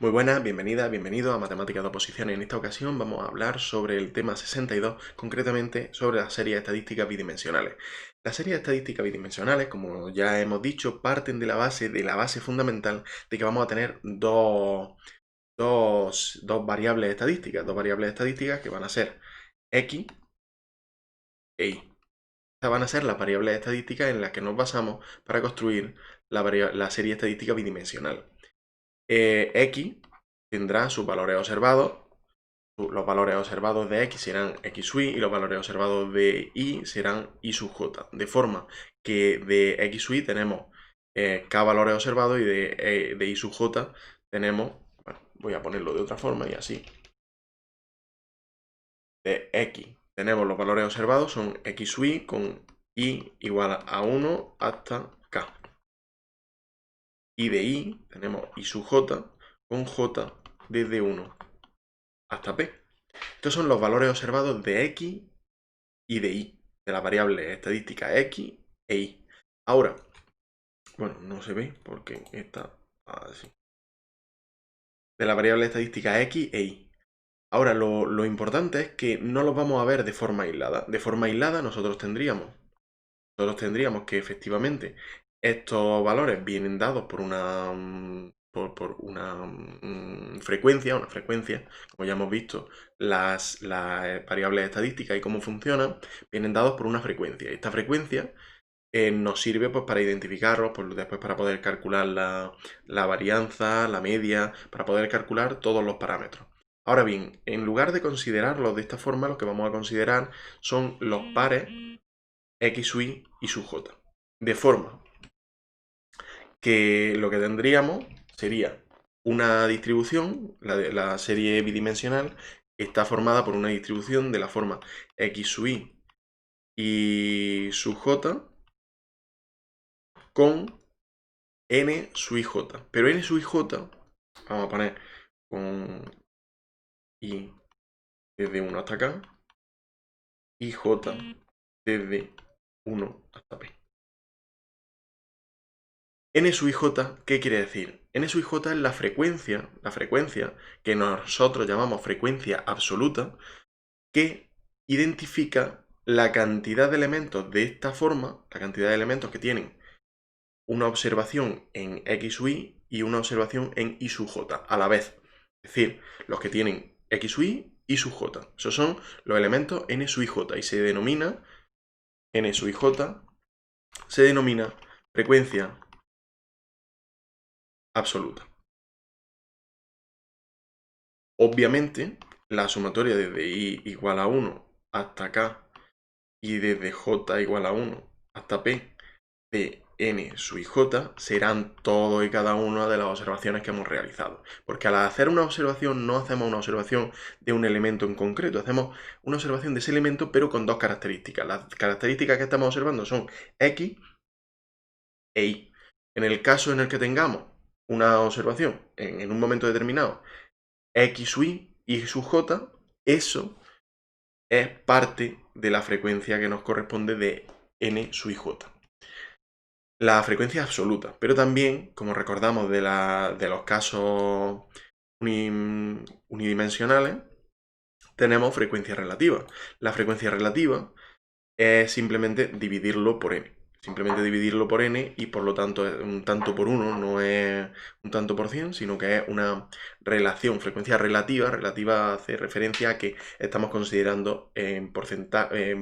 Muy buenas, bienvenida, bienvenido a Matemáticas de Oposición. En esta ocasión vamos a hablar sobre el tema 62, concretamente sobre las series estadísticas bidimensionales. Las series estadísticas bidimensionales, como ya hemos dicho, parten de la base fundamental de que vamos a tener dos variables estadísticas que van a ser x e y. Estas van a ser las variables estadísticas en las que nos basamos para construir la serie estadística bidimensional. X tendrá sus valores observados. Los valores observados de x serán x sub y, y los valores observados de y serán y sub j. De forma que de x sub y tenemos k valores observados y de y sub j tenemos, bueno, voy a ponerlo de otra forma y así. De x tenemos los valores observados, son x sub y con y igual a 1 hasta k. Y de y tenemos y sub j con j desde 1 hasta p. Estos son los valores observados de x y de y, de las variables estadísticas x e y. Ahora, bueno, no se ve porque está así. De la variable estadística x e y. Ahora, lo importante es que no los vamos a ver de forma aislada. De forma aislada nosotros tendríamos que efectivamente estos valores vienen dados por una frecuencia, como ya hemos visto, las variables estadísticas y cómo funcionan, vienen dados por una frecuencia. Esta frecuencia nos sirve pues, para identificarlos, pues, después para poder calcular la varianza, la media, para poder calcular todos los parámetros. Ahora bien, en lugar de considerarlos de esta forma, lo que vamos a considerar son los pares x sub y sub j. De forma que lo que tendríamos sería una distribución, la serie bidimensional está formada por una distribución de la forma x sub y sub j con n sub ij. Pero n sub ij, vamos a poner con i desde 1 hasta acá y j desde 1 hasta p. N sub ij, ¿qué quiere decir? N sub ij es la frecuencia que nosotros llamamos frecuencia absoluta, que identifica la cantidad de elementos de esta forma, la cantidad de elementos que tienen una observación en x sub y una observación en y sub j a la vez. Es decir, los que tienen x sub y sub j. Esos son los elementos n sub ij y se denomina n sub ij, se denomina frecuencia absoluta. Obviamente, la sumatoria desde i igual a 1 hasta k y desde j igual a 1 hasta p de n sub ij serán todo y cada una de las observaciones que hemos realizado. Porque al hacer una observación no hacemos una observación de un elemento en concreto, hacemos una observación de ese elemento pero con dos características. Las características que estamos observando son x e y. En el caso en el que tengamos una observación en un momento determinado x sub y sub j, eso es parte de la frecuencia que nos corresponde de n sub ij. La frecuencia absoluta, pero también, como recordamos de los casos unidimensionales, tenemos frecuencia relativa. La frecuencia relativa es simplemente dividirlo por n. Simplemente dividirlo por n y por lo tanto es un tanto por uno, no es un tanto por cien, sino que es una relación, frecuencia relativa. Relativa hace referencia a que estamos considerando en porcentaje,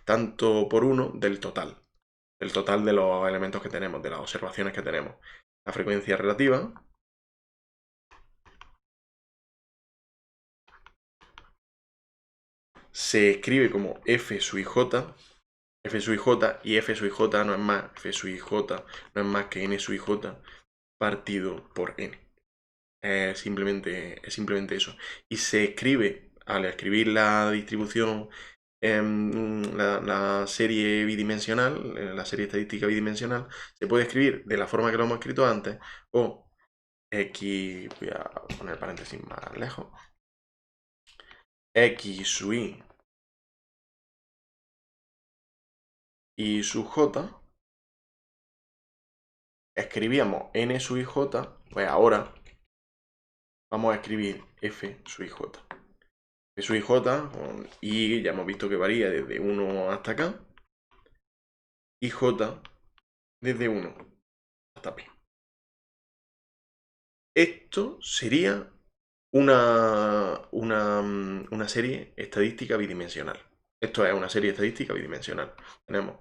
tanto por uno del total de los elementos que tenemos, de las observaciones que tenemos. La frecuencia relativa se escribe como f sub ij, f sub ij, y f sub ij no es más, f sub ij no es más que n sub ij partido por n. Es simplemente eso. Y se escribe, al escribir la distribución, la serie bidimensional, la serie estadística bidimensional, se puede escribir de la forma que lo hemos escrito antes, o x, voy a poner paréntesis más lejos, x sub y sub j, escribíamos n sub ij, pues ahora vamos a escribir f sub ij. F sub ij con i ya hemos visto que varía desde 1 hasta acá. Y j desde 1 hasta p. Esto sería una serie estadística bidimensional. Esto es una serie estadística bidimensional. Tenemos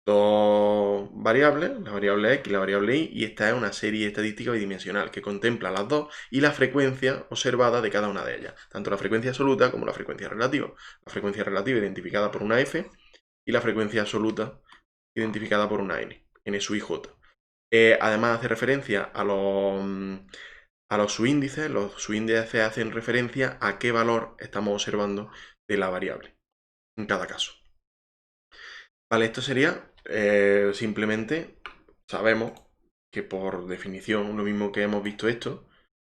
dos variables, la variable x y la variable y esta es una serie estadística bidimensional que contempla las dos y la frecuencia observada de cada una de ellas, tanto la frecuencia absoluta como la frecuencia relativa. La frecuencia relativa identificada por una f y la frecuencia absoluta identificada por una n sub ij. Además hace referencia a los subíndices. Los subíndices hacen referencia a qué valor estamos observando de la variable en cada caso. Vale, esto sería simplemente, sabemos que por definición, lo mismo que hemos visto esto,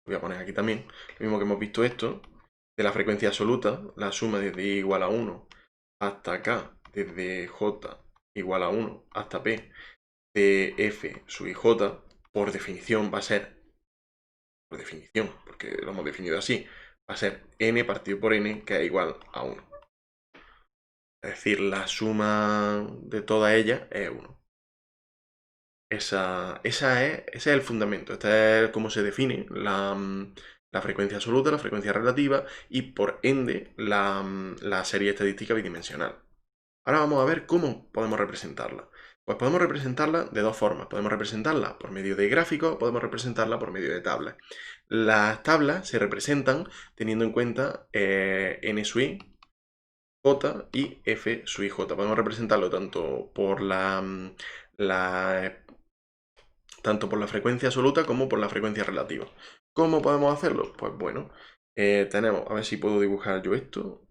voy a poner aquí también, lo mismo que hemos visto esto, de la frecuencia absoluta, la suma desde i igual a 1 hasta k, desde j igual a 1 hasta p, de f sub ij, por definición va a ser, por definición, porque lo hemos definido así, va a ser n partido por n, que es igual a 1. Es decir, la suma de todas ellas es 1. Ese es el fundamento. Este es cómo se define la frecuencia absoluta, la frecuencia relativa y por ende la serie estadística bidimensional. Ahora vamos a ver cómo podemos representarla. Pues podemos representarla de dos formas. Podemos representarla por medio de gráficos, podemos representarla por medio de tablas. Las tablas se representan teniendo en cuenta n sub i, j y f sub ij. Podemos representarlo tanto por tanto por la frecuencia absoluta como por la frecuencia relativa. ¿Cómo podemos hacerlo? Pues bueno, tenemos, a ver si puedo dibujar yo esto.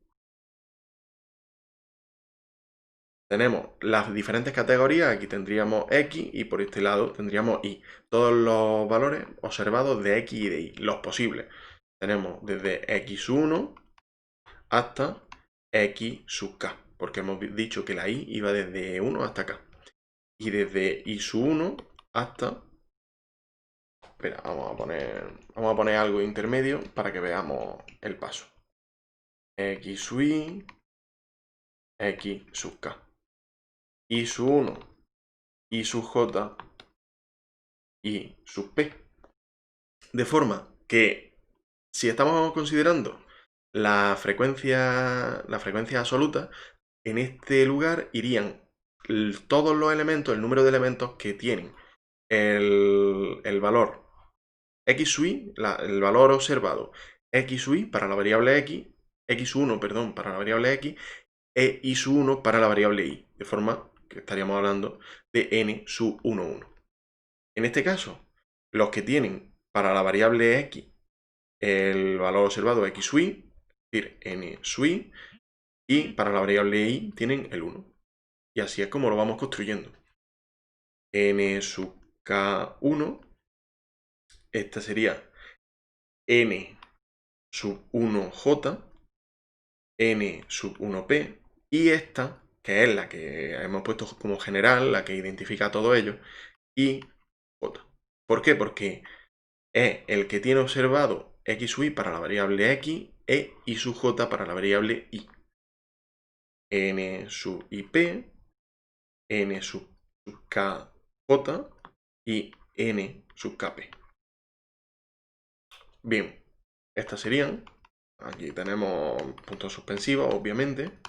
Tenemos las diferentes categorías, aquí tendríamos x y por este lado tendríamos y. Todos los valores observados de x y de y, los posibles. Tenemos desde x1 hasta x sub k, porque hemos dicho que la y iba desde 1 hasta k. Y desde y1 hasta... Espera, vamos a poner algo intermedio para que veamos el paso. X sub y, x sub k. Y sub 1, y sub j, y sub p. De forma que si estamos considerando la frecuencia absoluta, en este lugar irían todos los elementos, el número de elementos que tienen el valor x sub y, el valor observado x sub y para la variable x, x1, perdón, para la variable x, e y sub 1 para la variable y, de forma que estaríamos hablando de n sub 1, 1. En este caso, los que tienen para la variable x el valor observado x sub y, es decir, n sub y para la variable y tienen el 1. Y así es como lo vamos construyendo. N sub k1, esta sería n sub 1j, n sub 1p, y esta, que es la que hemos puesto como general, la que identifica a todo ello, y j. ¿Por qué? Porque es el que tiene observado x sub y para la variable x e y sub j para la variable y. N sub ip, n sub kj y n sub kp. Bien, estas serían, aquí tenemos puntos suspensivos, obviamente.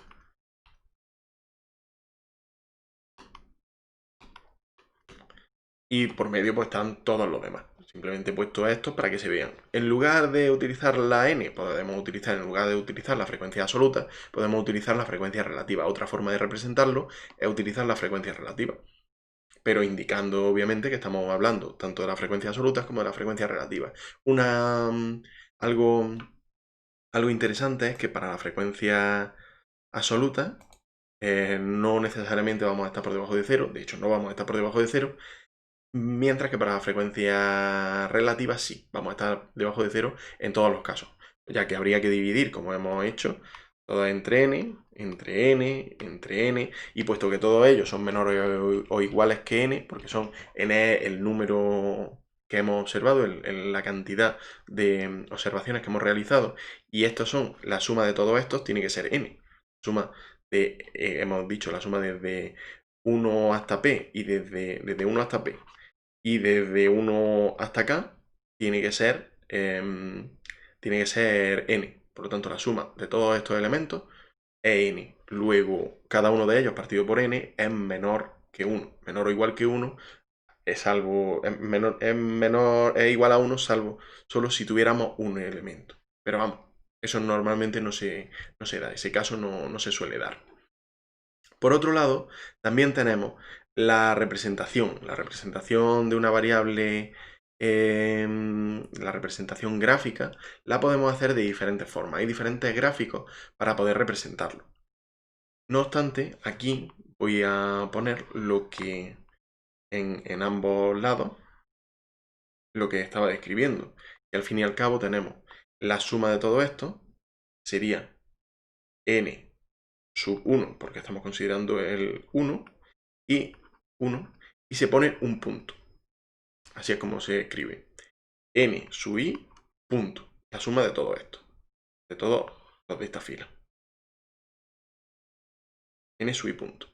Y por medio pues están todos los demás. Simplemente he puesto estos para que se vean. En lugar de utilizar la n, podemos utilizar, en lugar de utilizar la frecuencia absoluta, podemos utilizar la frecuencia relativa. Otra forma de representarlo es utilizar la frecuencia relativa, pero indicando obviamente que estamos hablando tanto de las frecuencias absolutas como de las frecuencias relativas. Algo interesante es que para la frecuencia absoluta no necesariamente vamos a estar por debajo de 0, de hecho no vamos a estar por debajo de 0, mientras que para la frecuencia relativa sí, vamos a estar debajo de 0 en todos los casos, ya que habría que dividir, como hemos hecho, todas entre n, entre n, entre n, y puesto que todos ellos son menores o iguales que n, porque n es el número que hemos observado, la cantidad de observaciones que hemos realizado, y estos son la suma de todos estos, tiene que ser n. Suma de, hemos dicho, la suma desde 1 hasta p y desde 1 hasta p y desde 1 hasta k tiene que ser n. Por lo tanto, la suma de todos estos elementos es n. Luego, cada uno de ellos partido por n es menor que 1. Menor o igual que 1 es igual a 1 salvo solo si tuviéramos un elemento. Pero vamos, eso normalmente no se da. Ese caso no se suele dar. Por otro lado, también tenemos la representación. La representación de una variable, la representación gráfica, la podemos hacer de diferentes formas. Hay diferentes gráficos para poder representarlo. No obstante, aquí voy a poner lo que en ambos lados, lo que estaba describiendo. Y al fin y al cabo tenemos la suma de todo esto, sería n sub 1, porque estamos considerando el 1, y 1, y se pone un punto. Así es como se escribe. N sub i, punto. La suma de todo esto. De todos los de esta fila. N sub i, punto.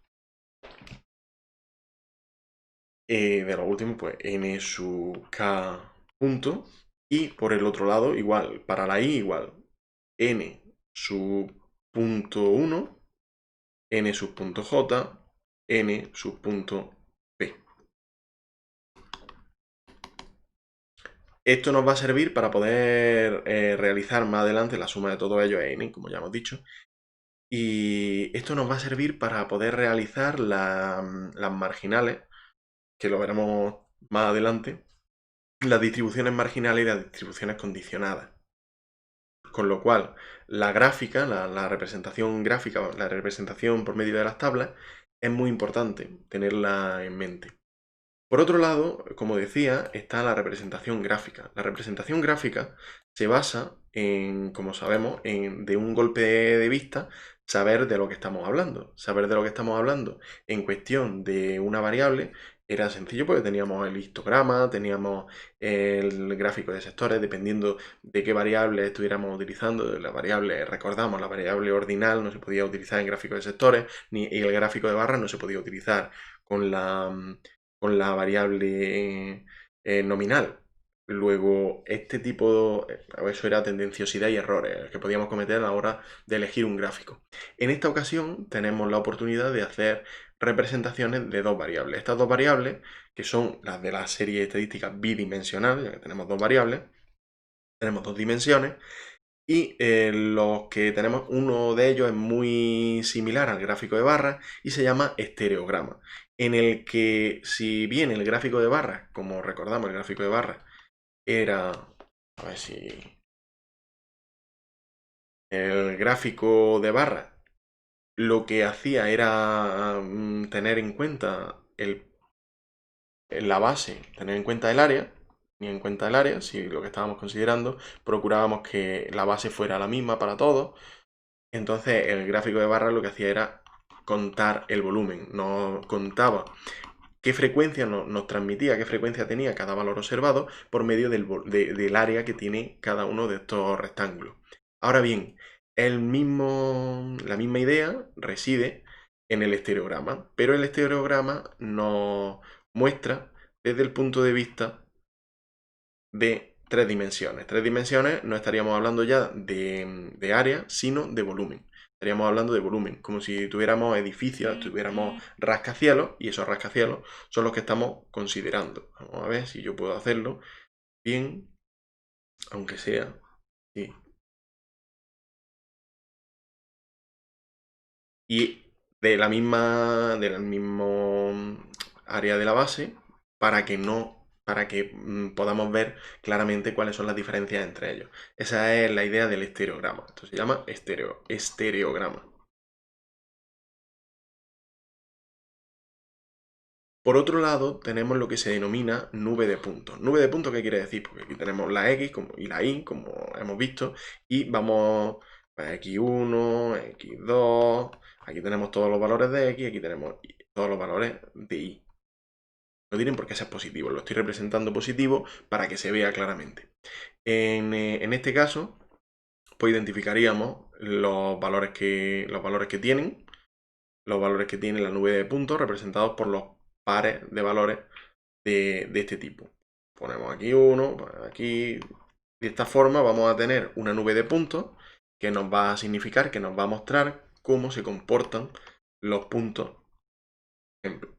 De lo último, pues n sub k, punto. Y por el otro lado, igual. Para la i, igual. N sub punto 1, n sub punto j, n sub punto p. Esto nos va a servir para poder realizar más adelante la suma de todo ello es n, como ya hemos dicho. Y esto nos va a servir para poder realizar las marginales, que lo veremos más adelante, las distribuciones marginales y las distribuciones condicionadas. Con lo cual, la gráfica, la representación gráfica, la representación por medio de las tablas, es muy importante tenerla en mente. Por otro lado, como decía, está la representación gráfica. La representación gráfica se basa en, como sabemos, de un golpe de vista, saber de lo que estamos hablando. Saber de lo que estamos hablando en cuestión de una variable era sencillo porque teníamos el histograma, teníamos el gráfico de sectores, dependiendo de qué variable estuviéramos utilizando. La variable, recordamos, la variable ordinal no se podía utilizar en gráfico de sectores, y el gráfico de barras no se podía utilizar con la variable nominal. Luego, este tipo, eso era tendenciosidad y errores que podíamos cometer a la hora de elegir un gráfico. En esta ocasión tenemos la oportunidad de hacer representaciones de dos variables. Estas dos variables, que son las de la serie estadística bidimensional, ya que tenemos dos variables, tenemos dos dimensiones, y los que tenemos, uno de ellos es muy similar al gráfico de barras y se llama estereograma, en el que si bien el gráfico de barras, como recordamos, el gráfico de barras era, a ver si el gráfico de barras lo que hacía era tener en cuenta la base, tener en cuenta el área, ni en cuenta el área, si lo que estábamos considerando, procurábamos que la base fuera la misma para todos. Entonces el gráfico de barras lo que hacía era contar el volumen, nos contaba qué frecuencia nos transmitía, qué frecuencia tenía cada valor observado por medio del área que tiene cada uno de estos rectángulos. Ahora bien, la misma idea reside en el estereograma, pero el estereograma nos muestra desde el punto de vista de tres dimensiones. Tres dimensiones no estaríamos hablando ya de área, sino de volumen. Estaríamos hablando de volumen, como si tuviéramos edificios, tuviéramos rascacielos, y esos rascacielos son los que estamos considerando. Vamos a ver si yo puedo hacerlo bien, aunque sea. Sí. Y del mismo área de la base, para que podamos ver claramente cuáles son las diferencias entre ellos. Esa es la idea del estereograma. Esto se llama estereograma. Por otro lado, tenemos lo que se denomina nube de puntos. ¿Nube de puntos qué quiere decir? Porque aquí tenemos la X y la Y, como hemos visto, y vamos a X1, X2, aquí tenemos todos los valores de X, aquí tenemos todos los valores de Y. No tienen por qué ser positivos. Lo estoy representando positivo para que se vea claramente. En este caso, pues identificaríamos los valores que tienen la nube de puntos representados por los pares de valores de este tipo. Ponemos aquí uno, aquí. De esta forma vamos a tener una nube de puntos que nos va a significar, que nos va a mostrar cómo se comportan los puntos. Por ejemplo,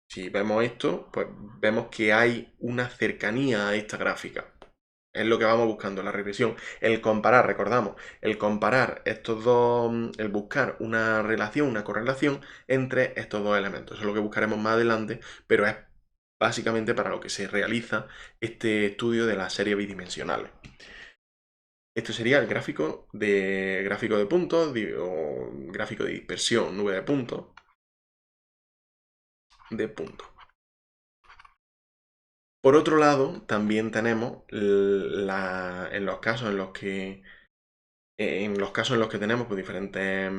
si vemos esto, pues vemos que hay una cercanía a esta gráfica. Es lo que vamos buscando, la regresión. El comparar, recordamos, el comparar estos dos, el buscar una relación, una correlación entre estos dos elementos. Eso es lo que buscaremos más adelante, pero es básicamente para lo que se realiza este estudio de las series bidimensionales. Esto sería el gráfico de puntos o gráfico de dispersión, nube de puntos. Por otro lado, también tenemos en los casos en los que tenemos pues, diferentes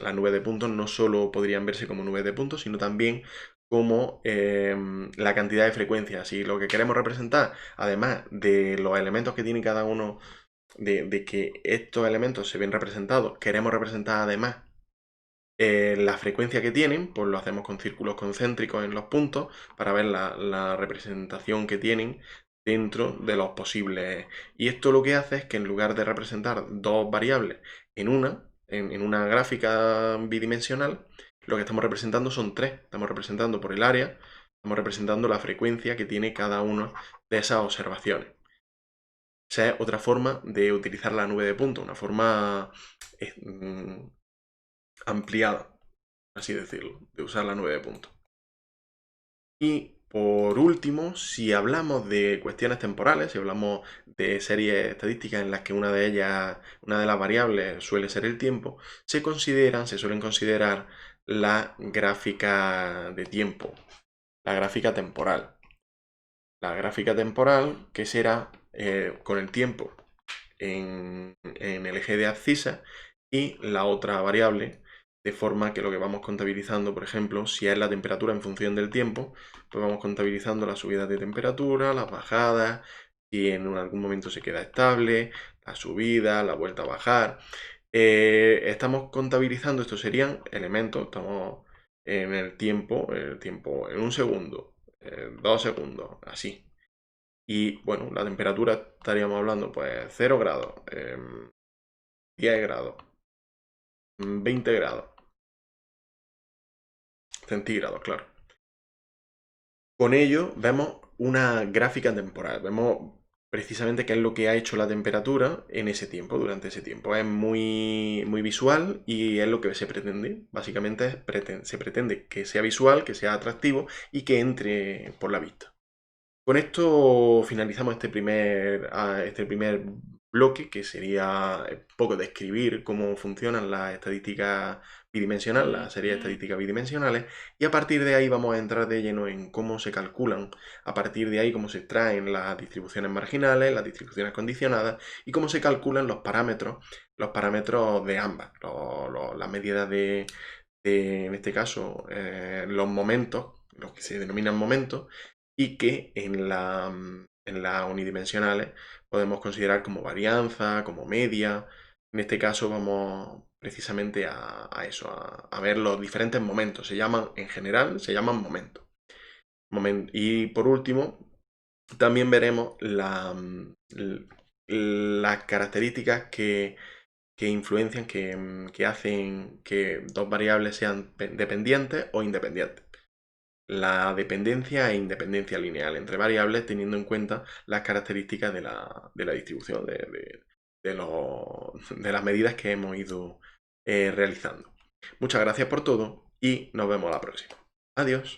las nubes de puntos no solo podrían verse como nubes de puntos, sino también como la cantidad de frecuencias. Si lo que queremos representar, además de los elementos que tiene cada uno, de que estos elementos se ven representados, queremos representar además la frecuencia que tienen, pues lo hacemos con círculos concéntricos en los puntos para ver la representación que tienen dentro de los posibles. Y esto lo que hace es que en lugar de representar dos variables en una gráfica bidimensional, lo que estamos representando son tres. Estamos representando por el área, estamos representando la frecuencia que tiene cada una de esas observaciones. Esa es otra forma de utilizar la nube de puntos, una forma ampliada, así decirlo, de usar la nube de puntos. Y por último, si hablamos de cuestiones temporales, si hablamos de series estadísticas en las que una de las variables suele ser el tiempo, se suelen considerar la gráfica de tiempo, la gráfica temporal. La gráfica temporal, que será con el tiempo en el eje de abscisa y la otra variable, de forma que lo que vamos contabilizando, por ejemplo, si es la temperatura en función del tiempo, pues vamos contabilizando las subidas de temperatura, las bajadas, si en algún momento se queda estable, la subida, la vuelta a bajar. Estamos contabilizando, estos serían elementos, estamos en el tiempo en un segundo, 2 segundos, así. Y bueno, la temperatura estaríamos hablando pues 0 grados, 10 grados, 20 grados centígrados, claro. Con ello vemos una gráfica temporal, vemos precisamente qué es lo que ha hecho la temperatura en ese tiempo, durante ese tiempo. Es muy, muy visual y es lo que se pretende. Básicamente se pretende que sea visual, que sea atractivo y que entre por la vista. Con esto finalizamos este primer bloque, que sería un poco describir cómo funcionan las estadísticas bidimensionales, las series estadísticas bidimensionales, y a partir de ahí vamos a entrar de lleno en cómo se calculan, a partir de ahí cómo se extraen las distribuciones marginales, las distribuciones condicionadas, y cómo se calculan los parámetros de ambas, las medidas en este caso, los momentos, los que se denominan momentos, y que en las unidimensionales podemos considerar como varianza, como media. En este caso vamos precisamente a eso, a ver los diferentes momentos. En general, se llaman momentos. Y por último, también veremos las características que influencian, que hacen que dos variables sean dependientes o independientes. La dependencia e independencia lineal entre variables, teniendo en cuenta las características de la distribución de las medidas que hemos ido realizando. Muchas gracias por todo y nos vemos la próxima. Adiós.